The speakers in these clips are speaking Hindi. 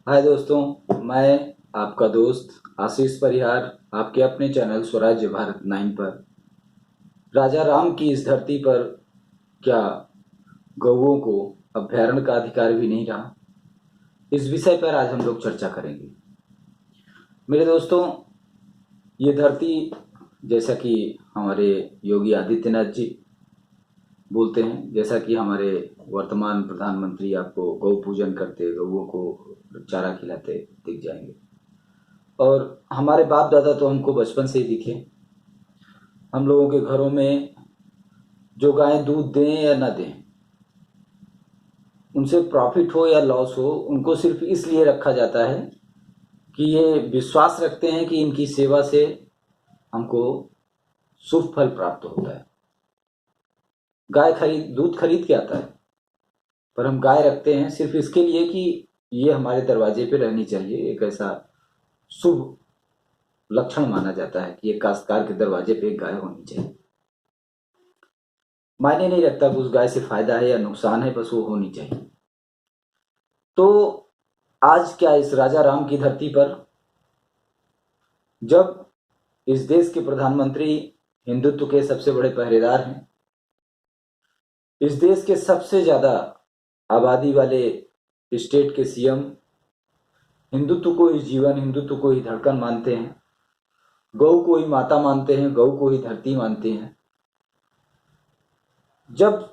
हाय दोस्तों, मैं आपका दोस्त आशीष परिहार आपके अपने चैनल स्वराज्य भारत 9 पर राजा राम की इस धरती पर क्या गौओं को अभ्यारण्य का अधिकार भी नहीं रहा, इस विषय पर आज हम लोग चर्चा करेंगे। मेरे दोस्तों, ये धरती जैसा कि हमारे योगी आदित्यनाथ जी बोलते हैं, जैसा कि हमारे वर्तमान प्रधानमंत्री आपको गौ पूजन करते, गौओं को चारा खिलाते दिख जाएंगे। और हमारे बाप दादा तो हमको बचपन से ही दिखे। हम लोगों के घरों में जो गायें दूध दें या ना दें, उनसे प्रॉफिट हो या लॉस हो, उनको सिर्फ इसलिए रखा जाता है कि ये विश्वास रखते हैं कि इनकी सेवा से हमको शुभ फल प्राप्त होता है। गाय खरीद दूध खरीद के आता है, पर हम गाय रखते हैं सिर्फ इसके लिए कि ये हमारे दरवाजे पे रहनी चाहिए। एक ऐसा शुभ लक्षण माना जाता है कि एक काश्तकार के दरवाजे पे एक गाय होनी चाहिए। मायने नहीं रखता कि उस गाय से फायदा है या नुकसान है, बस वो होनी चाहिए। तो आज क्या इस राजा राम की धरती पर, जब इस देश के प्रधानमंत्री हिंदुत्व के सबसे बड़े पहरेदार हैं, इस देश के सबसे ज्यादा आबादी वाले स्टेट के सीएम हिंदुत्व को ही जीवन, हिंदुत्व को ही धड़कन मानते हैं, गौ को ही माता मानते हैं, गौ को ही धरती मानते हैं, जब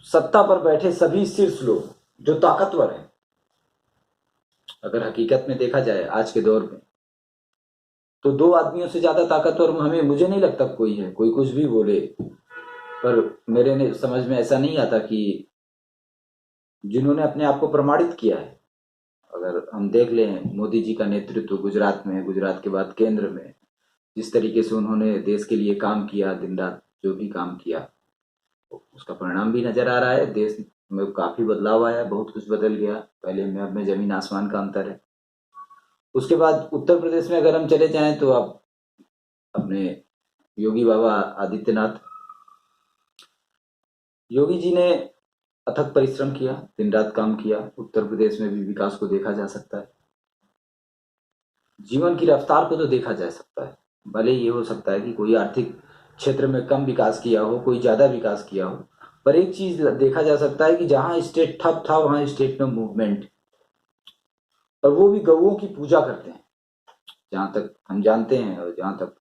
सत्ता पर बैठे सभी शीर्ष लोग जो ताकतवर हैं, अगर हकीकत में देखा जाए आज के दौर में, तो दो आदमियों से ज्यादा ताकतवर मुझे नहीं लगता कोई है। कोई कुछ भी बोले, पर मेरे समझ में ऐसा नहीं आता कि जिन्होंने अपने आप को प्रमाणित किया है, अगर हम देख लें मोदी जी का नेतृत्व गुजरात में, गुजरात के बाद केंद्र में, जिस तरीके से उन्होंने देश के लिए काम किया, दिन रात जो भी काम किया, उसका परिणाम भी नजर आ रहा है। देश में काफी बदलाव आया, बहुत कुछ बदल गया। पहले में अब में जमीन आसमान का अंतर है। उसके बाद उत्तर प्रदेश में अगर हम चले जाएं तो आप अपने योगी बाबा आदित्यनाथ, योगी जी ने अथक परिश्रम किया, दिन रात काम किया। उत्तर प्रदेश में भी विकास को देखा जा सकता है, जीवन की रफ्तार को तो देखा जा सकता है। भले ये हो सकता है कि कोई आर्थिक क्षेत्र में कम विकास किया हो, कोई ज्यादा विकास किया हो, पर एक चीज देखा जा सकता है कि जहां स्टेट ठप था वहां स्टेट में मूवमेंट, और वो भी गौओं की पूजा करते हैं। जहां तक हम जानते हैं और जहां तक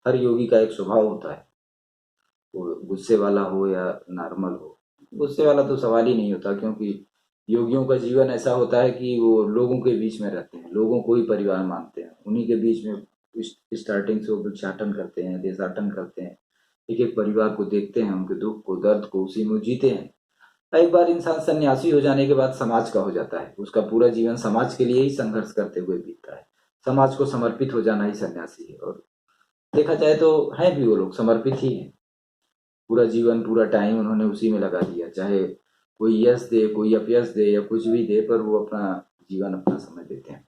हर योगी का एक स्वभाव होता है, वो गुस्से वाला हो या नॉर्मल हो, गुस्से वाला तो सवाल ही नहीं होता, क्योंकि योगियों का जीवन ऐसा होता है कि वो लोगों के बीच में रहते हैं, लोगों को ही परिवार मानते हैं, उन्हीं के बीच में स्टार्टिंग से वो भिक्षाटन करते हैं, देशाटन करते हैं, एक एक परिवार को देखते हैं, उनके दुख को, दर्द को, उसी में जीते हैं। एक बार इंसान सन्यासी हो जाने के बाद समाज का हो जाता है, उसका पूरा जीवन समाज के लिए ही संघर्ष करते हुए बीतता है। समाज को समर्पित हो जाना ही सन्यासी है। और देखा जाए तो है भी, वो लोग समर्पित ही हैं। पूरा जीवन, पूरा टाइम उन्होंने उसी में लगा दिया, चाहे कोई यश दे, कोई अपयश दे या कुछ भी दे, पर वो अपना जीवन, अपना समय देते हैं।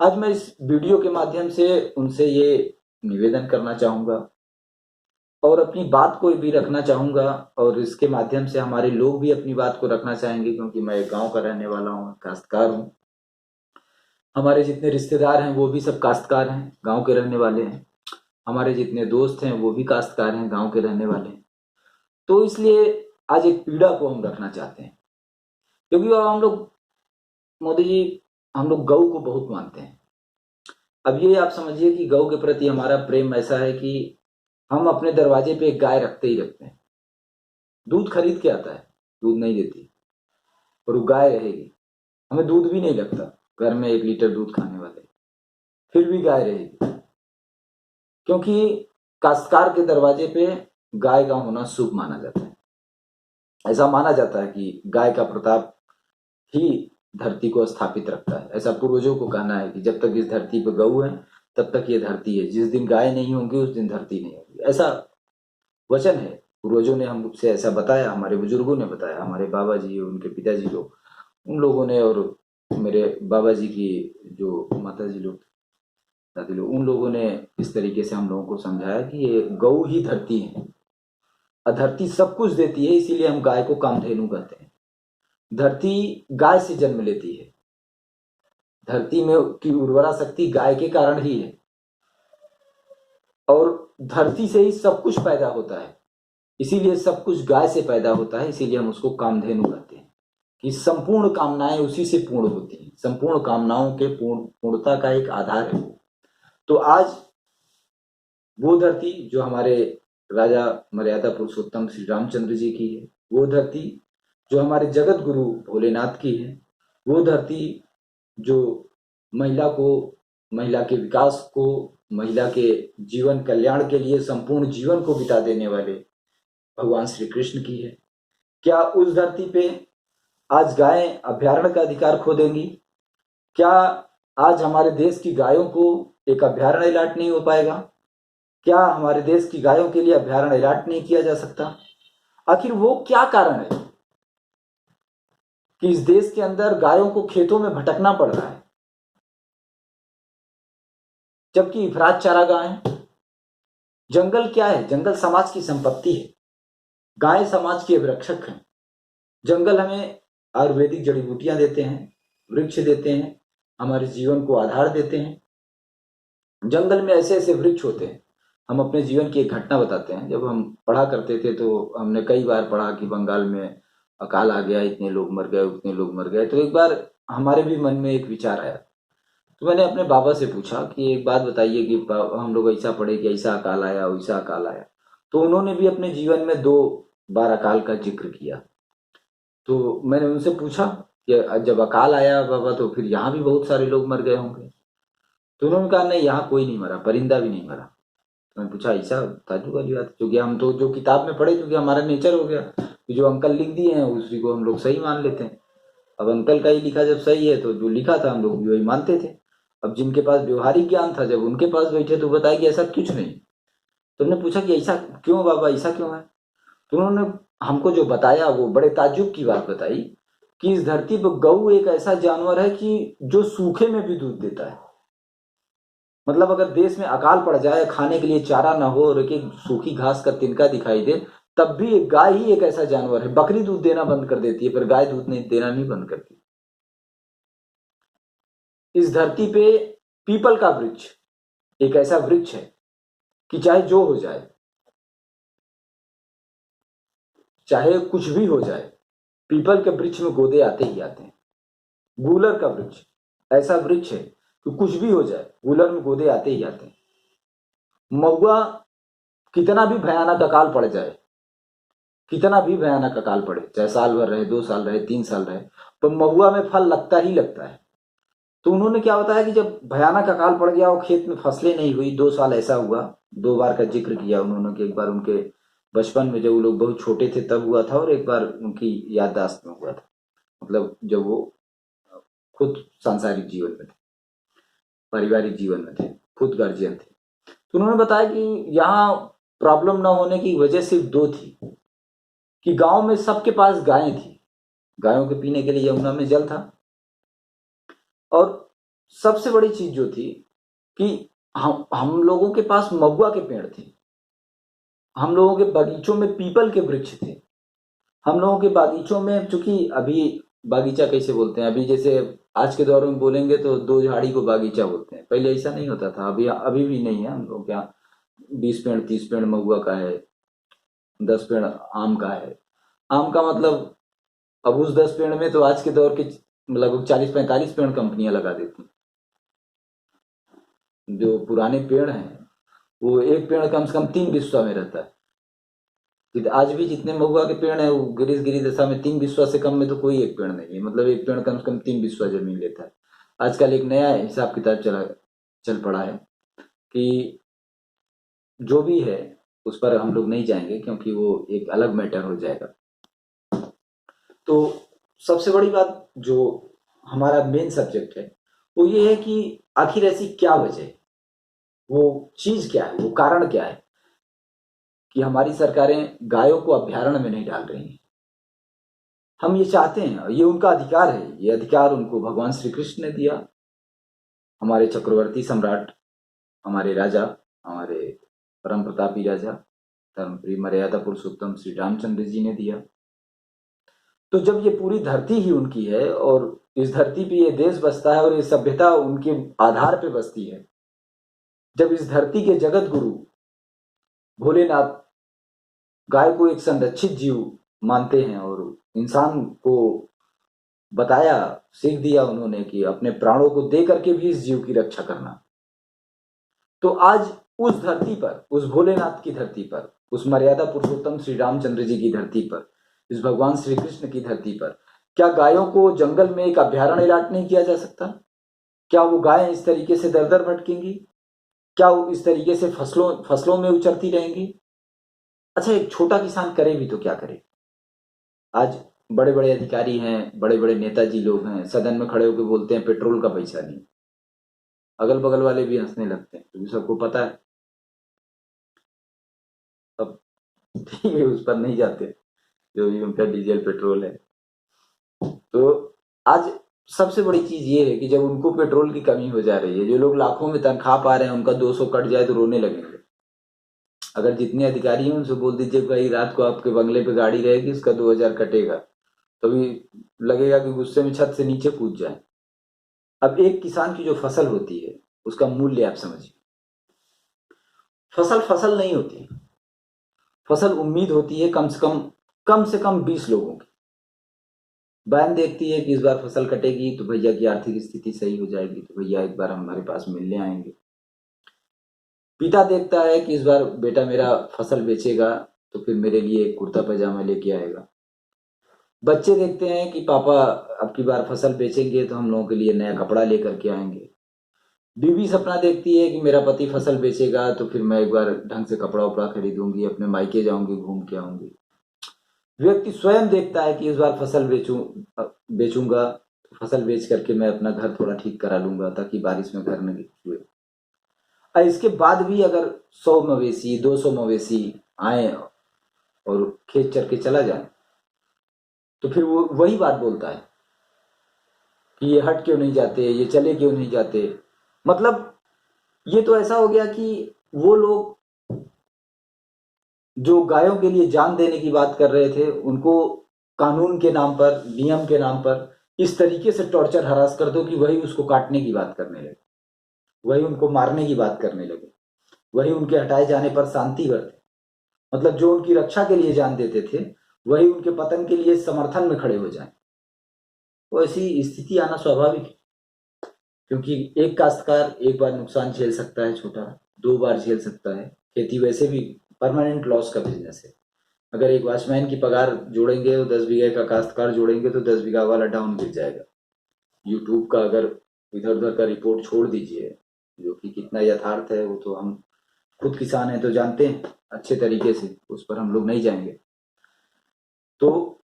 आज मैं इस वीडियो के माध्यम से उनसे ये निवेदन करना चाहूंगा और अपनी बात को भी रखना चाहूंगा, और इसके माध्यम से हमारे लोग भी अपनी बात को रखना चाहेंगे, क्योंकि मैं एक गांव का रहने वाला हूँ, काश्तकार हूँ। हमारे जितने रिश्तेदार हैं वो भी सब काश्तकार हैं, गांव के रहने वाले हैं। हमारे जितने दोस्त हैं वो भी काश्तकार हैं, गांव के रहने वाले हैं। तो इसलिए आज एक पीड़ा को हम रखना चाहते हैं, क्योंकि अब हम लोग, मोदी जी, हम लोग गौ को बहुत मानते हैं। अब ये आप समझिए कि गौ के प्रति हमारा प्रेम ऐसा है कि हम अपने दरवाजे पे एक गाय रखते ही रखते हैं। दूध खरीद के आता है, दूध नहीं देती, और वो गाय रहेगी। हमें दूध भी नहीं लगता, घर में 1 लीटर दूध खाने वाले, फिर भी गाय रहेगी, क्योंकि काश्तकार के दरवाजे पे गाय का होना शुभ माना जाता है। ऐसा माना जाता है कि गाय का प्रताप ही धरती को स्थापित रखता है। ऐसा पूर्वजों को कहना है कि जब तक इस धरती पर गऊ है तब तक ये धरती है, जिस दिन गाय नहीं होंगी उस दिन धरती नहीं होगी, ऐसा वचन है। पूर्वजों ने हमसे ऐसा बताया, हमारे बुजुर्गों ने बताया, हमारे बाबा जी, उनके पिताजी लोग, उन लोगों ने, और मेरे बाबा जी की जो माता जी लोग, दादी लोग, उन लोगों ने इस तरीके से हम लोगों को समझाया कि ये गऊ ही धरती है, और धरती सब कुछ देती है, इसीलिए हम गाय को कामधेनु कहते हैं। धरती गाय से जन्म लेती है, धरती में की उर्वरा शक्ति गाय के कारण ही है, और धरती से ही सब कुछ पैदा होता है, इसीलिए सब कुछ गाय से पैदा होता है, इसीलिए हम उसको कामधेनु कहते हैं कि संपूर्ण कामनाएं उसी से पूर्ण होती हैं, संपूर्ण कामनाओं के पूर्णता का एक आधार है वो। तो आज वो धरती जो हमारे राजा मर्यादा पुरुषोत्तम श्री रामचंद्र जी की है, वो धरती जो हमारे जगत गुरु भोलेनाथ की है, वो धरती जो महिला को, महिला के विकास को, महिला के जीवन कल्याण के लिए संपूर्ण जीवन को बिता देने वाले भगवान श्री कृष्ण की है। क्या उस धरती पे आज गायें अभयारण्य का अधिकार खो देंगी? क्या आज हमारे देश की गायों को एक अभयारण्य अलॉट नहीं हो पाएगा? क्या हमारे देश की गायों के लिए अभयारण्य अलॉट नहीं किया जा सकता? आखिर वो क्या कारण है कि इस देश के अंदर गायों को खेतों में भटकना पड़ रहा है, जबकि इफरात चारागाह है? जंगल क्या है? जंगल समाज की संपत्ति है, गाय समाज के रक्षक हैं। जंगल हमें आयुर्वेदिक जड़ी बूटियां देते हैं, वृक्ष देते हैं, हमारे जीवन को आधार देते हैं। जंगल में ऐसे ऐसे वृक्ष होते हैं। हम अपने जीवन की एक घटना बताते हैं। जब हम पढ़ा करते थे तो हमने कई बार पढ़ा कि बंगाल में अकाल आ गया, इतने लोग मर गए, उतने लोग मर गए। तो एक बार हमारे भी मन में एक विचार आया, तो मैंने अपने बाबा से पूछा कि एक बात बताइए कि हम लोग ऐसा पढ़े कि ऐसा अकाल आया, वैसा अकाल आया। तो उन्होंने भी अपने जीवन में 2 बार अकाल का जिक्र किया। तो मैंने उनसे पूछा कि जब अकाल आया बाबा तो फिर यहाँ भी बहुत सारे लोग मर गए होंगे? तो उन्होंने कहा नहीं, यहाँ कोई नहीं मरा, परिंदा भी नहीं मरा। तो मैंने पूछा ऐसा? ताज्जुब वाली बात, क्योंकि हम तो जो किताब में पढ़े, क्योंकि हमारा नेचर हो गया कि जो अंकल लिख दिए हैं उसी को हम लोग सही मान लेते हैं। अब अंकल का ही लिखा जब सही है तो जो लिखा था हम लोग भी वही मानते थे। अब जिनके पास व्यवहारिक ज्ञान था, जब उनके पास बैठे तो बताया कि ऐसा कुछ नहीं। तो हमने पूछा कि ऐसा क्यों बाबा, ऐसा क्यों है? तो उन्होंने हमको जो बताया वो बड़े ताज्जुब की बात बताई कि इस धरती पर गऊ एक ऐसा जानवर है कि जो सूखे में भी दूध देता है। मतलब अगर देश में अकाल पड़ जाए, खाने के लिए चारा ना हो और एक एक सूखी घास का तिनका दिखाई दे, तब भी एक गाय ही एक ऐसा जानवर है। बकरी दूध देना बंद कर देती है पर गाय दूध नहीं देना नहीं बंद करती। इस धरती पे पीपल का वृक्ष एक ऐसा वृक्ष है कि चाहे जो हो जाए, चाहे कुछ भी हो जाए, पीपल के वृक्ष में गोदे आते ही आते हैं। गूलर का वृक्ष ऐसा वृक्ष है कि कुछ भी हो जाए, गूलर में गोदे आते ही आते हैं। महुआ कितना भी भयानक अकाल पड़ जाए, कितना भी भयानक अकाल पड़े, चाहे साल भर रहे, 2 साल रहे, 3 साल रहे, पर महुआ में फल लगता ही लगता है। तो उन्होंने क्या बताया कि जब भयानक अकाल पड़ गया और खेत में फसलें नहीं हुई, 2 साल ऐसा हुआ। 2 बार का जिक्र किया उन्होंने कि एक बार उनके बचपन में जब वो लोग बहुत छोटे थे तब हुआ था, और एक बार उनकी याददाश्त में हुआ था, मतलब जब वो खुद सांसारिक जीवन में थे, पारिवारिक जीवन में थे, खुद गार्जियन थे। तो उन्होंने बताया कि यहाँ प्रॉब्लम ना होने की वजह सिर्फ 2 थी कि गांव में सबके पास गायें थी, गायों के पीने के लिए यमुना में जल था, और सबसे बड़ी चीज जो थी कि हम लोगों के पास महुआ के पेड़ थे, हम लोगों के बगीचों में पीपल के वृक्ष थे, हम लोगों के बागीचों में, चूंकि अभी बागीचा कैसे बोलते हैं, अभी जैसे आज के दौर में बोलेंगे तो 2 झाड़ी को बागीचा बोलते हैं, पहले ऐसा नहीं होता था। अभी अभी भी नहीं है। हम लोग क्या 20 पेड़ 30 पेड़ महुआ का है, 10 पेड़ आम का है। आम का मतलब अब उस 10 पेड़ में तो आज के दौर के लगभग 40-45 पेड़ कंपनियां लगा देती। जो पुराने पेड़ हैं वो एक पेड़ कम से कम 3 बिस्वा में रहता है। आज भी जितने महुआ के पेड़ हैं वो गिरी दशा में 3 बिस्वा से कम में तो कोई एक पेड़ नहीं है, मतलब एक पेड़ कम से कम 3 बिस्वा जमीन लेता है। आजकल एक नया हिसाब किताब चल पड़ा है कि जो भी है उस पर हम लोग नहीं जाएंगे क्योंकि वो एक अलग मैटर हो जाएगा। तो सबसे बड़ी बात जो हमारा मेन सब्जेक्ट है वो ये है कि आखिर ऐसी क्या वजह है, वो चीज क्या है, वो कारण क्या है कि हमारी सरकारें गायों को अभ्यारण्य में नहीं डाल रही हैं। हम ये चाहते हैं, ये उनका अधिकार है, ये अधिकार उनको भगवान श्री कृष्ण ने दिया, हमारे चक्रवर्ती सम्राट, हमारे राजा, हमारे परम प्रतापी राजा धर्मप्रिय मर्यादा पुरुषोत्तम श्री रामचंद्र जी ने दिया। तो जब ये पूरी धरती ही उनकी है और इस धरती पे ये देश बसता है और ये सभ्यता उनके आधार पे बसती है। जब इस धरती के जगत गुरु भोलेनाथ गाय को एक संरक्षित जीव मानते हैं और इंसान को बताया, सीख दिया उन्होंने कि अपने प्राणों को दे करके भी इस जीव की रक्षा करना, तो आज उस धरती पर, उस भोलेनाथ की धरती पर, उस मर्यादा पुरुषोत्तम श्री रामचंद्र जी की धरती पर, इस भगवान श्री कृष्ण की धरती पर क्या गायों को जंगल में एक अभ्यारण्य अलाट नहीं किया जा सकता? क्या वो गायें इस तरीके से दर दर भटकेंगी? क्या वो इस तरीके से फसलों में उचरती रहेंगी? अच्छा, एक छोटा किसान करे भी तो क्या करे? आज बड़े बड़े अधिकारी हैं, बड़े बड़े नेताजी लोग हैं, सदन में खड़े होकर बोलते हैं पेट्रोल का पैसा नहीं, अगल बगल वाले भी हंसने लगते हैं, क्योंकि सबको पता है। अब ठीक है, उस पर नहीं जाते, जो भी उनका डीजल पेट्रोल है। तो आज सबसे बड़ी चीज ये है कि जब उनको पेट्रोल की कमी हो जा रही है, जो लोग लाखों में तनख्वाह पा रहे हैं, उनका 200 कट जाए तो रोने लगेंगे। अगर जितने अधिकारी हैं उनसे बोल दीजिए भाई रात को आपके बंगले पे गाड़ी रहेगी, इसका 2000 कटेगा, तभी लगेगा कि गुस्से में छत से नीचे कूद जाए। अब एक किसान की जो फसल होती है उसका मूल्य आप समझिए। फसल नहीं होती, फसल उम्मीद होती है कम से कम 20 लोगों की। बहन देखती है कि इस बार फसल कटेगी तो भैया की आर्थिक स्थिति सही हो जाएगी, तो भैया एक बार हमारे पास मिलने आएंगे। पिता देखता है कि इस बार बेटा मेरा फसल बेचेगा तो फिर मेरे लिए एक कुर्ता पैजामा लेके आएगा। बच्चे देखते हैं कि पापा अब की बार फसल बेचेंगे तो हम लोगों के लिए नया कपड़ा लेकर के आएंगे। बीवी सपना देखती है कि मेरा पति फसल बेचेगा तो फिर मैं एक बार ढंग से कपड़ा उपड़ा खरीदूंगी, अपने मायके जाऊंगी, घूम के आऊंगी। व्यक्ति स्वयं देखता है कि इस बार फसल बेचूंगा, फसल बेच करके मैं अपना घर थोड़ा ठीक करा लूंगा ताकि बारिश में घर न हुए। और इसके बाद भी अगर 100 मवेशी 200 मवेशी आए और खेत चर के चला जाए तो फिर वो वही बात बोलता है कि ये हट क्यों नहीं जाते, ये चले क्यों नहीं जाते। मतलब ये तो ऐसा हो गया कि वो लोग जो गायों के लिए जान देने की बात कर रहे थे, उनको कानून के नाम पर, नियम के नाम पर इस तरीके से टॉर्चर हरास कर दो कि वही उसको काटने की बात करने लगे, वही उनको मारने की बात करने लगे, वही उनके हटाए जाने पर शांति करते। मतलब जो उनकी रक्षा के लिए जान देते थे वही उनके पतन के लिए समर्थन में खड़े हो जाएं। तो ऐसी स्थिति आना स्वाभाविक है, क्योंकि एक काश्तकार एक बार नुकसान झेल सकता है छोटा, 2 बार झेल सकता है। खेती वैसे भी परमानेंट लॉस का बिजनेस है। अगर एक वॉचमैन की पगार जोड़ेंगे और 10 बीघे का काश्तकार जोड़ेंगे तो 10 बीघा वाला डाउन गिर जाएगा। यूट्यूब का अगर इधर उधर का रिपोर्ट छोड़ दीजिए, जो कि कितना यथार्थ है वो तो हम खुद किसान हैं तो जानते हैं अच्छे तरीके से, उस पर हम लोग नहीं जाएंगे। तो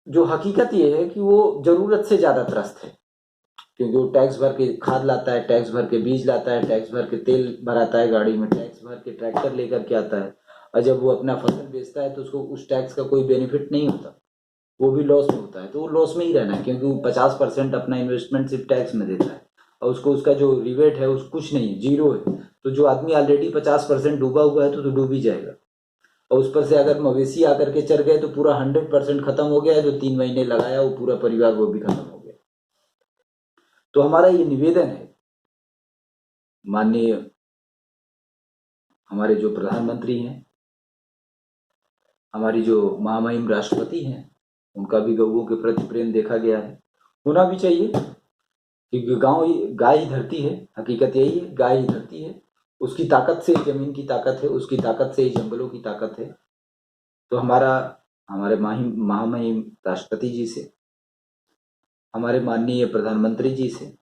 जो हकीकत ये है कि वो जरूरत से ज्यादा त्रस्त है, क्योंकि वो टैक्स भर के खाद लाता है, टैक्स भर के बीज लाता है, टैक्स भर के तेल भराता है गाड़ी में, टैक्स भर के ट्रैक्टर लेकर के आता है, और जब वो अपना फसल बेचता है तो उसको उस टैक्स का कोई बेनिफिट नहीं होता, वो भी लॉस में होता है। तो वो लॉस में ही रहना है, क्योंकि वो 50% अपना इन्वेस्टमेंट सिर्फ टैक्स में देता है और उसको उसका जो रिवेट है उस कुछ नहीं, जीरो है। तो जो आदमी ऑलरेडी 50% डूबा हुआ है तो डूब ही जाएगा, और उस पर से अगर मवेशी आकर के चढ़ गए तो पूरा 100% खत्म हो गया। जो 3 महीने लगाया वो पूरा परिवार वो भी खत्म हो गया। तो हमारा ये निवेदन है, माननीय हमारे जो प्रधानमंत्री हैं, हमारी जो महामहिम राष्ट्रपति हैं, उनका भी गौओं के प्रति प्रेम देखा गया है, होना भी चाहिए, क्योंकि गाय ही धरती है। हकीकत यही है, गाय ही धरती है, उसकी ताकत से जमीन की ताकत है, उसकी ताकत से जंगलों की ताकत है। तो हमारे महामहिम राष्ट्रपति जी से, हमारे माननीय प्रधानमंत्री जी से,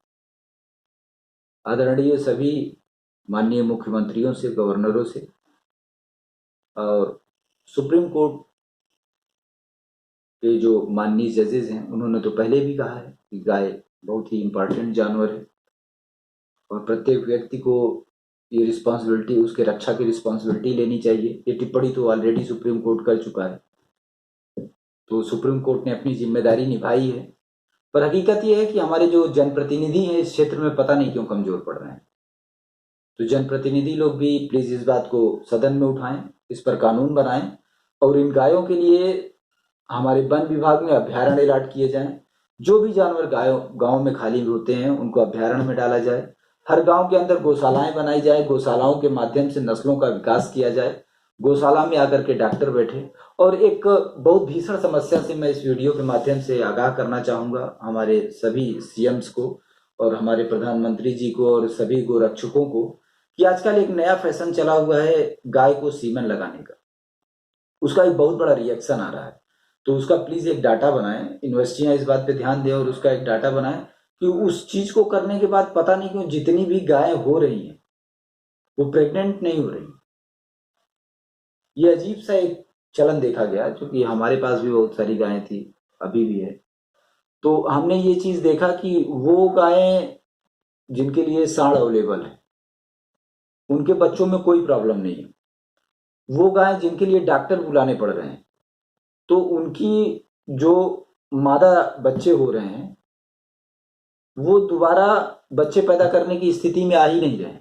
आदरणीय सभी माननीय मुख्यमंत्रियों से, गवर्नरों से, और सुप्रीम कोर्ट के जो माननीय जजेस हैं, उन्होंने तो पहले भी कहा है कि गाय बहुत ही इम्पोर्टेंट जानवर है और प्रत्येक व्यक्ति को ये रिस्पॉन्सिबिलिटी, उसके रक्षा की रिस्पॉन्सिबिलिटी लेनी चाहिए। ये टिप्पणी तो ऑलरेडी सुप्रीम कोर्ट कर चुका है, तो सुप्रीम कोर्ट ने अपनी जिम्मेदारी निभाई है। पर हकीकत ये है कि हमारे जो जनप्रतिनिधि हैं इस क्षेत्र में पता नहीं क्यों कमजोर पड़ रहे हैं। तो जनप्रतिनिधि लोग भी प्लीज इस बात को सदन में उठाएं, इस पर कानून बनाएं और इन गायों के लिए हमारे वन विभाग में अभ्यारण्य अलाट किए जाएं, जो भी जानवर गांव में खाली होते हैं उनको अभ्यारण्य में डाला जाए। हर गांव के अंदर गौशालाएं बनाई जाए, गौशालाओं के माध्यम से नस्लों का विकास किया जाए, गौशाला में आकर के डॉक्टर बैठे। और एक बहुत भीषण समस्या से मैं इस वीडियो के माध्यम से आगाह करना चाहूंगा हमारे सभी सीएम्स को और हमारे प्रधानमंत्री जी को और सभी गोरक्षकों को, कि आजकल एक नया फैशन चला हुआ है गाय को सीमन लगाने का। उसका एक बहुत बड़ा रिएक्शन आ रहा है। तो उसका प्लीज एक डाटा बनाएं, यूनिवर्सिटियां इस बात पे ध्यान दें और उसका एक डाटा बनाएं कि उस चीज को करने के बाद पता नहीं क्यों जितनी भी गायें हो रही हैं वो प्रेग्नेंट नहीं हो रही। ये अजीब सा एक चलन देखा गया, क्योंकि हमारे पास भी बहुत सारी गायें थी, अभी भी है। तो हमने ये चीज देखा कि वो गायें जिनके लिए सांड अवेलेबल है उनके बच्चों में कोई प्रॉब्लम नहीं है। वो गाय जिनके लिए डॉक्टर बुलाने पड़ रहे हैं तो उनकी जो मादा बच्चे हो रहे हैं वो दोबारा बच्चे पैदा करने की स्थिति में आ ही नहीं रहे।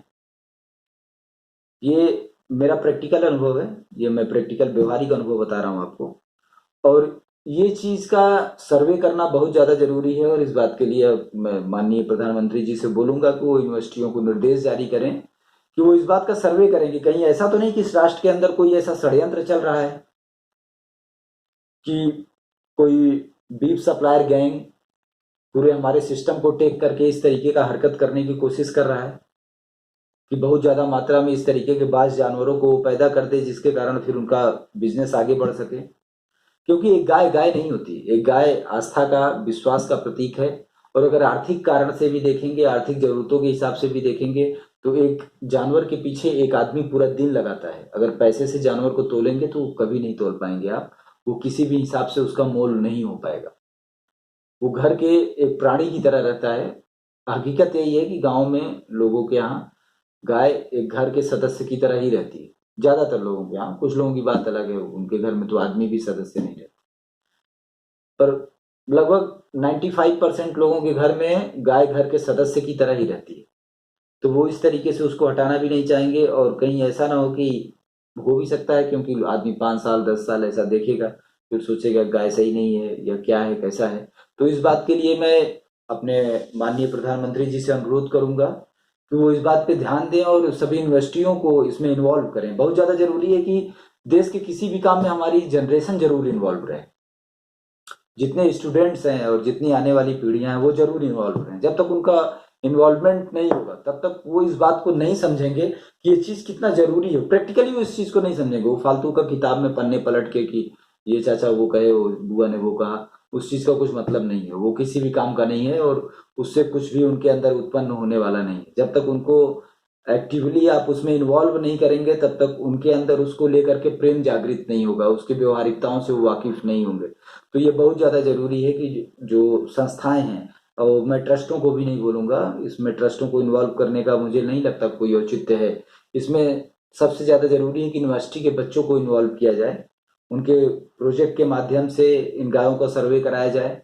ये मेरा प्रैक्टिकल अनुभव है, ये मैं प्रैक्टिकल व्यवहारिक अनुभव बता रहा हूं आपको। और ये चीज का सर्वे करना बहुत ज्यादा जरूरी है। और इस बात के लिए मैं माननीय प्रधानमंत्री जी से बोलूंगा कि वो यूनिवर्सिटियों को निर्देश जारी करें कि वो इस बात का सर्वे करें कि कहीं ऐसा तो नहीं कि इस राष्ट्र के अंदर कोई ऐसा षड्यंत्र चल रहा है कि कोई बीफ सप्लायर गैंग पूरे हमारे सिस्टम को टेक करके इस तरीके का हरकत करने की कोशिश कर रहा है कि बहुत ज्यादा मात्रा में इस तरीके के बाज जानवरों को पैदा कर दे जिसके कारण फिर उनका बिजनेस आगे बढ़ सके। क्योंकि एक गाय गाय नहीं होती, एक गाय आस्था का, विश्वास का प्रतीक है। और अगर आर्थिक कारण से भी देखेंगे, आर्थिक जरूरतों के हिसाब से भी देखेंगे, तो एक जानवर के पीछे एक आदमी पूरा दिन लगाता है। अगर पैसे से जानवर को तोलेंगे तो कभी नहीं तोल पाएंगे आप, वो किसी भी हिसाब से उसका मोल नहीं हो पाएगा। वो घर के एक प्राणी की तरह रहता है। हकीकत यही है कि गांव में लोगों के यहाँ गाय एक घर के सदस्य की तरह ही रहती है। ज्यादातर लोगों के यहाँ, कुछ लोगों की बात अलग है, उनके घर में तो आदमी भी सदस्य नहीं रहते, पर लगभग 95% लोगों के घर में गाय घर के सदस्य की तरह ही रहती है। तो वो इस तरीके से उसको हटाना भी नहीं चाहेंगे। और कहीं ऐसा ना हो कि, हो भी सकता है क्योंकि आदमी 5 साल 10 साल ऐसा देखेगा फिर सोचेगा गाय सही नहीं है या क्या है कैसा है। तो इस बात के लिए मैं अपने माननीय प्रधानमंत्री जी से अनुरोध करूंगा कि वो इस बात पे ध्यान दें और सभी यूनिवर्सिटियों को इसमें इन्वॉल्व करें। बहुत ज्यादा जरूरी है कि देश के किसी भी काम में हमारी जनरेशन जरूर इन्वॉल्व रहे। जितने स्टूडेंट्स हैं और जितनी आने वाली पीढ़ियां हैं वो जरूर इन्वॉल्व रहें। जब तक उनका इन्वॉल्वमेंट नहीं होगा तब तक वो इस बात को नहीं समझेंगे कि ये चीज कितना जरूरी है। प्रैक्टिकली वो इस चीज को नहीं समझेंगे। वो फालतू का किताब में पन्ने पलट के कि ये चाचा वो कहे, वो बुआ ने वो कहा, उस चीज का कुछ मतलब नहीं है। वो किसी भी काम का नहीं है और उससे कुछ भी उनके अंदर उत्पन्न होने वाला नहीं है। जब तक उनको एक्टिवली आप उसमें इन्वॉल्व नहीं करेंगे तब तक उनके अंदर उसको लेकर के प्रेम जागृत नहीं होगा, उसकी व्यवहारिकताओं से वो वाकिफ नहीं होंगे। तो ये बहुत ज्यादा जरूरी है कि जो संस्थाएं हैं, और मैं ट्रस्टों को भी नहीं बोलूंगा, इसमें ट्रस्टों को इन्वॉल्व करने का मुझे नहीं लगता कोई औचित्य है। इसमें सबसे ज्यादा जरूरी है कि यूनिवर्सिटी के बच्चों को इन्वॉल्व किया जाए, उनके प्रोजेक्ट के माध्यम से इन गायों का सर्वे कराया जाए,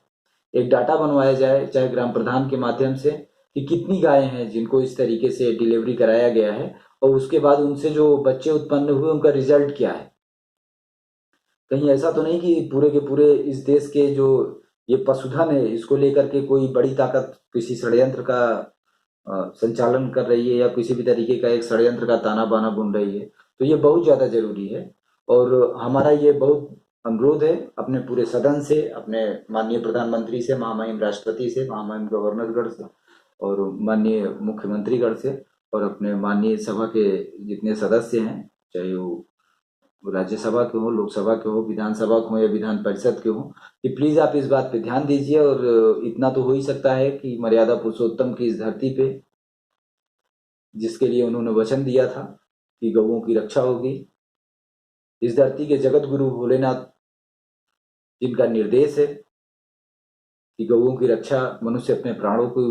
एक डाटा बनवाया जाए चाहे ग्राम प्रधान के माध्यम से कि कितनी गायें हैं जिनको इस तरीके से डिलीवरी कराया गया है और उसके बाद उनसे जो बच्चे उत्पन्न हुए उनका रिजल्ट क्या है। कहीं ऐसा तो नहीं कि पूरे के पूरे इस देश के जो ये पशुधन है इसको लेकर के कोई बड़ी ताकत किसी षड्यंत्र का संचालन कर रही है या किसी भी तरीके का एक षड्यंत्र का ताना बाना बुन रही है। तो ये बहुत ज्यादा जरूरी है। और हमारा ये बहुत अनुरोध है अपने पूरे सदन से, अपने माननीय प्रधानमंत्री से, महामहिम राष्ट्रपति से, महामहिम गवर्नरगढ़ से और माननीय मुख्यमंत्रीगढ़ से और अपने माननीय सभा के जितने सदस्य हैं, चाहे वो राज्यसभा के हो, लोकसभा के हो, विधानसभा के हो या विधान परिषद के हो, कि प्लीज आप इस बात पे ध्यान दीजिए। और इतना तो हो ही सकता है कि मर्यादा पुरुषोत्तम की इस धरती पे, जिसके लिए उन्होंने वचन दिया था कि गौओं की रक्षा होगी, इस धरती के जगत गुरु भोलेनाथ जिनका निर्देश है कि गौओं की रक्षा मनुष्य अपने प्राणों को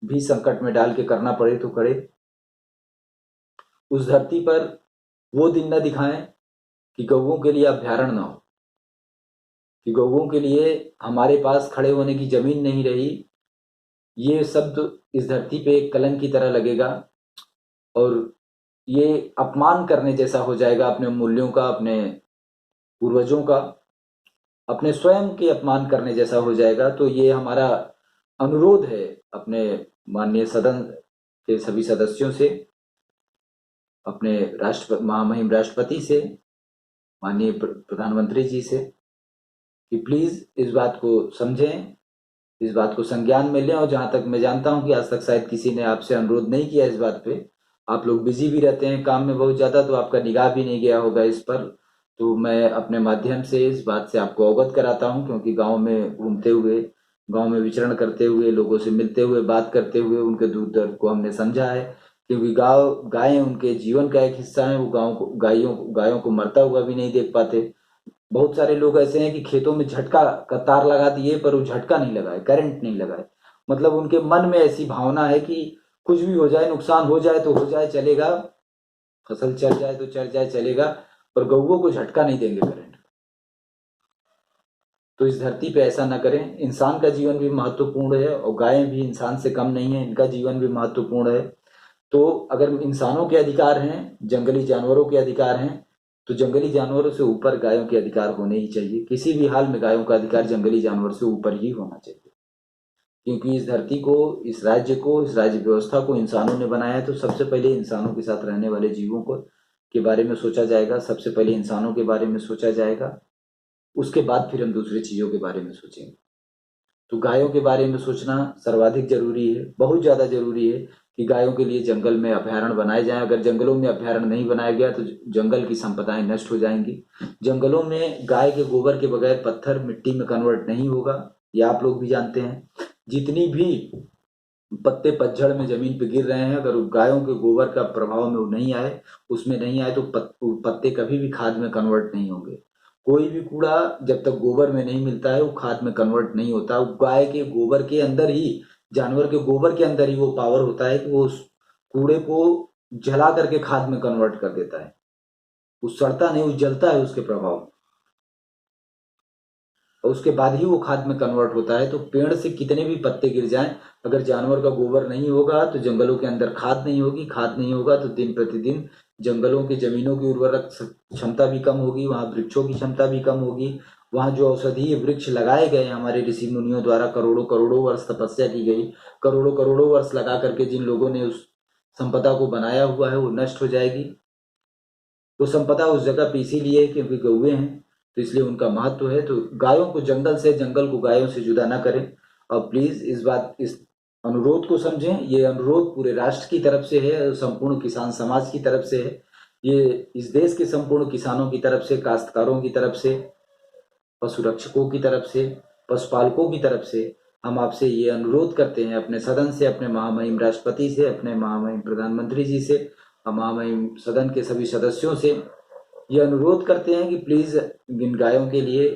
भी संकट में डाल के करना पड़े तो करे, उस धरती पर वो दिन न दिखाएं कि गौओं के लिए अभ्यारण्य न हो, कि गौओं के लिए हमारे पास खड़े होने की जमीन नहीं रही। ये शब्द इस धरती पे एक कलंक की तरह लगेगा और ये अपमान करने जैसा हो जाएगा अपने मूल्यों का, अपने पूर्वजों का। अपने स्वयं के अपमान करने जैसा हो जाएगा। तो ये हमारा अनुरोध है अपने माननीय सदन के सभी सदस्यों से, अपने महामहिम राष्ट्रपति से, माननीय प्रधानमंत्री जी से, कि प्लीज इस बात को समझें, इस बात को संज्ञान में लें। और जहां तक मैं जानता हूं कि आज तक शायद किसी ने आपसे अनुरोध नहीं किया इस बात पे, आप लोग बिजी भी रहते हैं काम में बहुत ज्यादा, तो आपका निगाह भी नहीं गया होगा इस पर। तो मैं अपने माध्यम से इस बात से आपको अवगत कराता हूं, क्योंकि गांव में घूमते हुए, गांव में विचरण करते हुए, लोगों से मिलते हुए, बात करते हुए उनके दुख दर्द को हमने समझा है। क्योंकि गायें उनके जीवन का एक हिस्सा है, वो गायों को मरता हुआ भी नहीं देख पाते। बहुत सारे लोग ऐसे हैं कि खेतों में झटका का तार लगा दिए पर वो झटका नहीं लगाए, करंट नहीं लगाए। मतलब उनके मन में ऐसी भावना है कि कुछ भी हो जाए, नुकसान हो जाए तो हो जाए, चलेगा, फसल चल जाए तो चल जाए, चलेगा, पर गौओं को झटका नहीं देंगे करंट। तो इस धरती पे ऐसा ना करें। इंसान का जीवन भी महत्वपूर्ण है और गायें भी इंसान से कम नहीं है, इनका जीवन भी महत्वपूर्ण है। तो अगर इंसानों के अधिकार हैं, जंगली जानवरों के अधिकार हैं, तो जंगली जानवरों से ऊपर गायों के अधिकार होने ही चाहिए। किसी भी हाल में गायों का अधिकार जंगली जानवर से ऊपर ही होना चाहिए। क्योंकि इस धरती को, इस राज्य को, इस राज्य व्यवस्था को इंसानों ने बनाया है, तो सबसे पहले इंसानों के साथ रहने वाले जीवों को के बारे में सोचा जाएगा, सबसे पहले इंसानों के बारे में सोचा जाएगा, उसके बाद फिर हम दूसरी चीजों के बारे में सोचेंगे। तो गायों के बारे में सोचना सर्वाधिक जरूरी है, बहुत ज्यादा जरूरी है कि गायों के लिए जंगल में अभयारण्य बनाए जाएं। अगर जंगलों में अभयारण्य नहीं बनाया गया तो जंगल की संपदाएं नष्ट हो जाएंगी। जंगलों में गाय के गोबर के बगैर पत्थर मिट्टी में कन्वर्ट नहीं होगा, ये आप लोग भी जानते हैं। जितनी भी पत्ते पतझड़ में जमीन पे गिर रहे हैं, अगर गायों के गोबर का प्रभाव में वो नहीं आए, उसमें नहीं आए, तो पत्ते कभी भी खाद में कन्वर्ट नहीं होंगे। कोई भी कूड़ा जब तक गोबर में नहीं मिलता है वो खाद में कन्वर्ट नहीं होता। गाय के गोबर के अंदर ही, जानवर के गोबर के अंदर ही वो पावर होता है कि वो उस कूड़े को जला करके खाद में कन्वर्ट कर देता है। वो सड़ता नहीं, वो जलता है उसके प्रभाव में, और उसके बाद ही वो खाद में कन्वर्ट होता है। तो पेड़ से कितने भी पत्ते गिर जाएं, अगर जानवर का गोबर नहीं होगा तो जंगलों के अंदर खाद नहीं होगी, खाद नहीं होगा तो दिन प्रतिदिन जंगलों की जमीनों की उर्वरक क्षमता भी कम होगी, वहां वृक्षों की क्षमता भी कम होगी। वहां जो औषधीय वृक्ष लगाए गए हमारे ऋषि मुनियों द्वारा, करोड़ों करोड़ों वर्ष तपस्या की गई, करोड़ों करोड़ों वर्ष लगा करके जिन लोगों ने उस संपदा को बनाया हुआ है, वो नष्ट हो जाएगी। वो संपदा उस जगह पे इसीलिए है क्योंकि गौए हैं, तो इसलिए उनका महत्व है। तो गायों को जंगल से, जंगल को गायों से जुदा ना करें। और प्लीज इस अनुरोध को समझें। ये अनुरोध पूरे राष्ट्र की तरफ से है, संपूर्ण किसान समाज की तरफ से है, ये इस देश के संपूर्ण किसानों की तरफ से, काश्तकारों की तरफ से, पशु रक्षकों की तरफ से, पशुपालकों की तरफ से हम आपसे ये अनुरोध करते हैं, अपने सदन से, अपने महामहिम राष्ट्रपति से, अपने महामहिम प्रधानमंत्री जी से, महामहिम सदन के सभी सदस्यों से ये अनुरोध करते हैं कि प्लीज इन गायों के लिए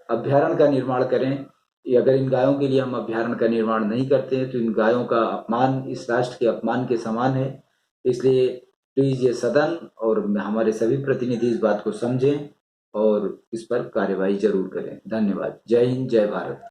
अभ्यारण्य का निर्माण करें। अगर इन गायों के लिए हम अभ्यारण्य का निर्माण नहीं करते हैं तो इन गायों का अपमान इस राष्ट्र के अपमान के समान है। इसलिए प्लीज ये सदन और हमारे सभी प्रतिनिधि इस बात को समझें और इस पर कार्यवाही जरूर करें। धन्यवाद। जय हिंद, जय भारत।